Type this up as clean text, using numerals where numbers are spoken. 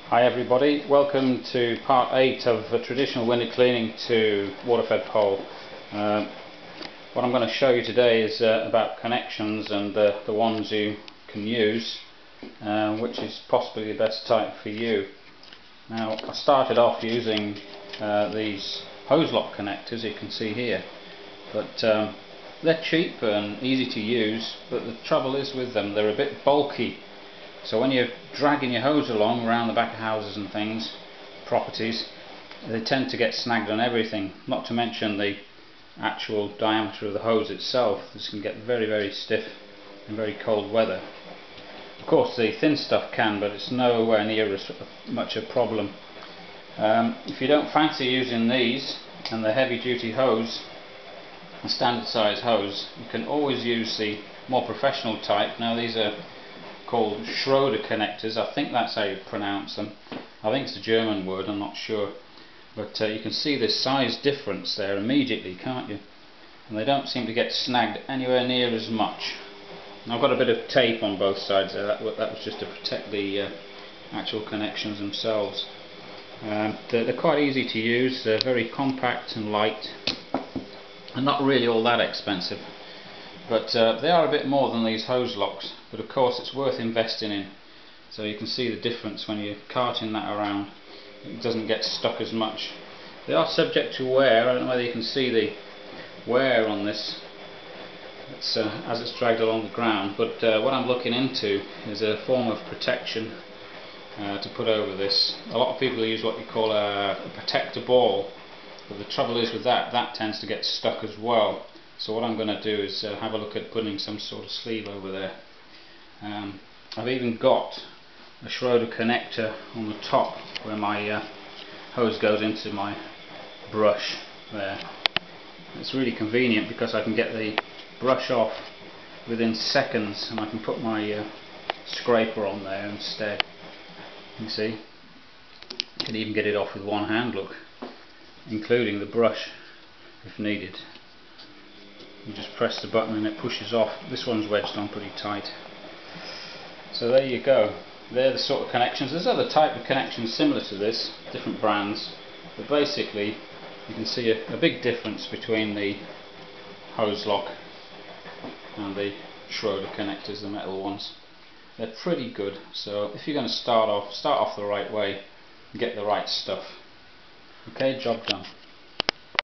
Hi everybody, welcome to part 8 of a traditional window cleaning to water-fed pole. What I'm going to show you today is about connections and the ones you can use, which is possibly the best type for you. Now, I started off using these hose lock connectors you can see here, but they're cheap and easy to use, but the trouble is with them, they're a bit bulky. So when you're dragging your hose along around the back of houses and things, properties, they tend to get snagged on everything, not to mention the actual diameter of the hose itself. This can get very, very stiff in very cold weather. Of course the thin stuff can, but it's nowhere near as much a problem. If you don't fancy using these and the heavy duty hose, the standard size hose, you can always use the more professional type. Now these are called Schroeder connectors. I think that's how you pronounce them. I think it's a German word, I'm not sure, but you can see the size difference there immediately, can't you? And they don't seem to get snagged anywhere near as much. And I've got a bit of tape on both sides there. That was just to protect the actual connections themselves. They're quite easy to use, they're very compact and light and not really all that expensive. But they are a bit more than these hose locks, but of course it's worth investing in. So you can see the difference when you're carting that around. It doesn't get stuck as much. They are subject to wear. I don't know whether you can see the wear on this as it's dragged along the ground, but what I'm looking into is a form of protection to put over this. A lot of people use what you call a protector ball, but the trouble is with that tends to get stuck as well. So what I'm going to do is have a look at putting some sort of sleeve over there. I've even got a Schroeder connector on the top where my hose goes into my brush there. It's really convenient because I can get the brush off within seconds and I can put my scraper on there instead. You see, you can even get it off with one hand, look, including the brush if needed. You just press the button and it pushes off. This one's wedged on pretty tight. So there you go. They're the sort of connections. There's other type of connections similar to this, different brands, but basically you can see a big difference between the hose lock and the Schroeder connectors, the metal ones. They're pretty good. So if you're going to start off the right way and get the right stuff. Okay, job done.